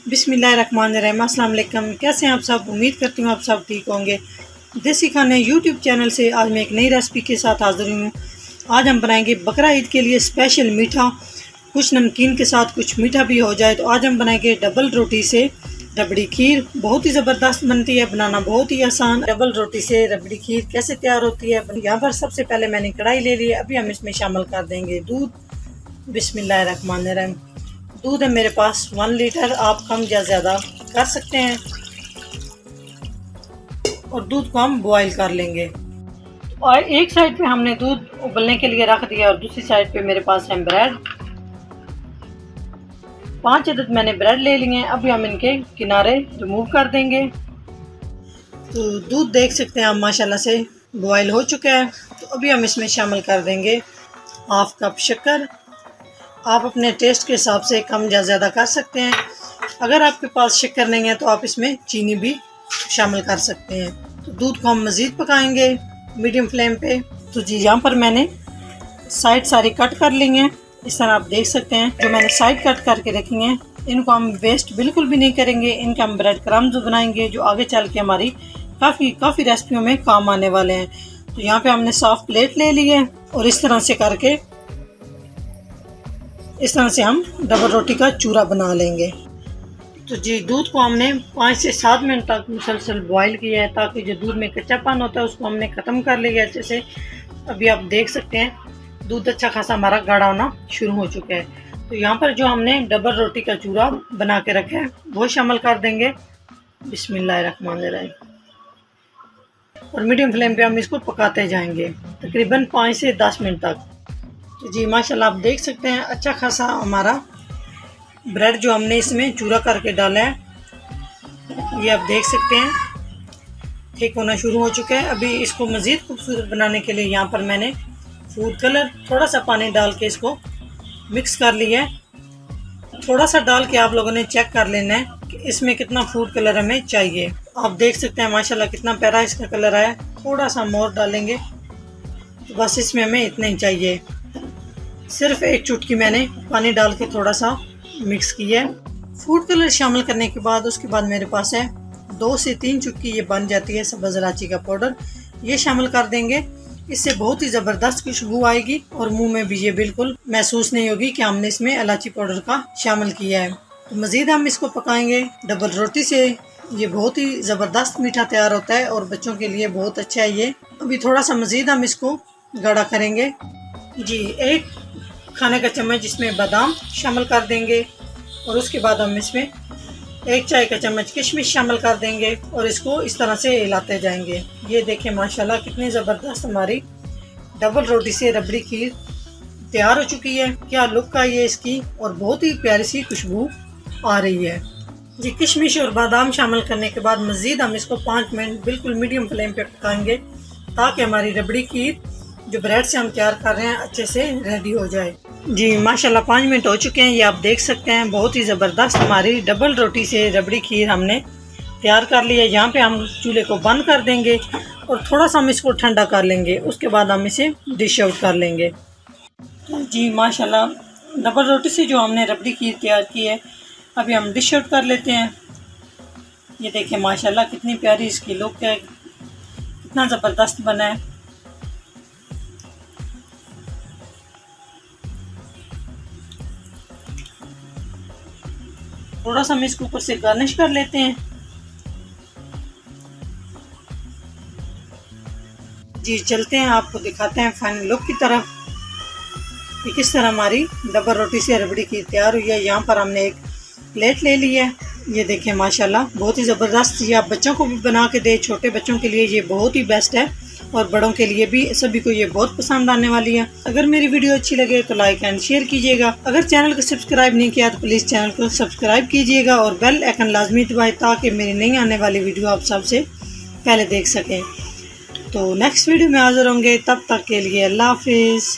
बिस्मिल्लाहिर्रहमानिर्रहीम। अस्सलाम वालेकुम। कैसे हैं आप सब? उम्मीद करती हूँ आप सब ठीक होंगे। देसी खाने यूट्यूब चैनल से आज मैं एक नई रेसिपी के साथ हाज़िर हूँ। आज हम बनाएंगे बकरा ईद के लिए स्पेशल मीठा, कुछ नमकीन के साथ कुछ मीठा भी हो जाए। तो आज हम बनाएंगे डबल रोटी से रबड़ी खीर। बहुत ही ज़बरदस्त बनती है, बनाना बहुत ही आसान। डबल रोटी से रबड़ी खीर कैसे तैयार होती है? यहाँ पर सबसे पहले मैंने कढ़ाई ले ली है। अभी हम इसमें शामिल कर देंगे दूध। बिस्मिल्लाहिर्रहमानिर्रहीम। दूध है मेरे पास 1 लीटर, आप कम या ज़्यादा कर सकते हैं। और दूध को हम बॉईल कर लेंगे। और एक साइड पे हमने दूध उबलने के लिए रख दिया और दूसरी साइड पे मेरे पास है ब्रेड। 5 अदद मैंने ब्रेड ले लिए हैं। अभी हम इनके किनारे रिमूव कर देंगे। तो दूध देख सकते हैं आप माशाल्लाह से बॉईल हो चुका है। तो अभी हम इसमें शामिल कर देंगे 1/2 कप शक्कर। आप अपने टेस्ट के हिसाब से कम या ज़्यादा कर सकते हैं। अगर आपके पास शक्कर नहीं है तो आप इसमें चीनी भी शामिल कर सकते हैं। तो दूध को हम मज़ीद पकाएंगे मीडियम फ्लेम पे। तो जी यहाँ पर मैंने साइड सारी कट कर ली हैं। इस तरह आप देख सकते हैं। जो मैंने साइड कट करके रखी हैं इनको हम वेस्ट बिल्कुल भी नहीं करेंगे। इनका हम ब्रेड क्रम्स बनाएंगे जो आगे चल के हमारी काफ़ी रेसिपियों में काम आने वाले हैं। तो यहाँ पे हमने सॉफ्ट प्लेट ले ली है और इस तरह से हम डबल रोटी का चूरा बना लेंगे। तो जी दूध को हमने 5 से 7 मिनट तक मुसलसल बॉईल किया है, ताकि जो दूध में कच्चापन होता है उसको हमने ख़त्म कर लिया अच्छे से। अभी आप देख सकते हैं दूध अच्छा खासा हमारा गाढ़ा होना शुरू हो चुका है। तो यहाँ पर जो हमने डबल रोटी का चूरा बना के रखा है वो शामिल कर देंगे। बिस्मिल्लाहिर्रहमानिर्रहीम। और मीडियम फ्लेम पे हम इसको पकाते जाएंगे तकरीबन 5 से 10 मिनट तक। तो जी माशाल्लाह आप देख सकते हैं अच्छा खासा हमारा ब्रेड जो हमने इसमें चूरा करके डाला है, ये आप देख सकते हैं ठीक होना शुरू हो चुका है। अभी इसको मज़ीद खूबसूरत बनाने के लिए यहाँ पर मैंने फूड कलर थोड़ा सा पानी डाल के इसको मिक्स कर लिया है। थोड़ा सा डाल के आप लोगों ने चेक कर लेना है कि इसमें कितना फूड कलर हमें चाहिए। आप देख सकते हैं माशाल्लाह कितना प्यारा इसका कलर आया। थोड़ा सा मोर डालेंगे, बस इसमें हमें इतना ही चाहिए। सिर्फ 1 चुटकी मैंने पानी डाल के थोड़ा सा मिक्स किया है। फूड कलर शामिल करने के बाद उसके बाद मेरे पास है 2 से 3 चुटकी ये बन जाती है सब्ज़ इलायची का पाउडर, ये शामिल कर देंगे। इससे बहुत ही ज़बरदस्त खुशबू आएगी और मुंह में भी ये बिल्कुल महसूस नहीं होगी कि हमने इसमें इलायची पाउडर का शामिल किया है। तो मज़ीद हम इसको पकाएंगे। डबल रोटी से ये बहुत ही ज़बरदस्त मीठा तैयार होता है और बच्चों के लिए बहुत अच्छा है ये। अभी थोड़ा सा मज़ीद हम इसको गाढ़ा करेंगे। जी 1 खाने का चम्मच इसमें बादाम शामिल कर देंगे और उसके बाद हम इसमें 1 चाय का चम्मच किशमिश शामिल कर देंगे और इसको इस तरह से हिलाते जाएंगे। ये देखें माशाल्लाह कितनी ज़बरदस्त हमारी डबल रोटी से रबड़ी खीर तैयार हो चुकी है। क्या लुक आई है इसकी और बहुत ही प्यारी सी खुशबू आ रही है। जी किशमिश और बादाम शामिल करने के बाद मज़ीद हम इसको 5 मिनट बिल्कुल मीडियम फ्लेम पे पकाएंगे, ताकि हमारी रबड़ी खीर जो ब्रेड से हम तैयार कर रहे हैं अच्छे से रेडी हो जाए। जी माशाल्लाह 5 मिनट हो चुके हैं। ये आप देख सकते हैं बहुत ही ज़बरदस्त हमारी डबल रोटी से रबड़ी खीर हमने तैयार कर ली है। यहाँ पे हम चूल्हे को बंद कर देंगे और थोड़ा सा हम इसको ठंडा कर लेंगे। उसके बाद हम इसे डिश आउट कर लेंगे। जी माशाल्लाह डबल रोटी से जो हमने रबड़ी खीर तैयार की है अभी हम डिश आउट कर लेते हैं। ये देखें माशाल्लाह कितनी प्यारी इसकी लुक है, कितना ज़बरदस्त बना है। थोड़ा सा हम इसको ऊपर से गार्निश कर लेते हैं। जी चलते हैं आपको दिखाते हैं फाइनल लुक की तरफ कि किस तरह हमारी डबल रोटी से रबड़ी खीर तैयार हुई है। यहाँ पर हमने एक प्लेट ले ली है। ये देखें माशाल्लाह बहुत ही ज़बरदस्त। ये आप बच्चों को भी बना के दे, छोटे बच्चों के लिए ये बहुत ही बेस्ट है और बड़ों के लिए भी, सभी को ये बहुत पसंद आने वाली है। अगर मेरी वीडियो अच्छी लगे तो लाइक एंड शेयर कीजिएगा। अगर चैनल को सब्सक्राइब नहीं किया तो प्लीज़ चैनल को सब्सक्राइब कीजिएगा और बेल आइकन लाजमी दबाएं, ताकि मेरी नई आने वाली वीडियो आप सबसे पहले देख सकें। तो नेक्स्ट वीडियो में हाजिर होंगे, तब तक के लिए अल्लाह हाफिज़।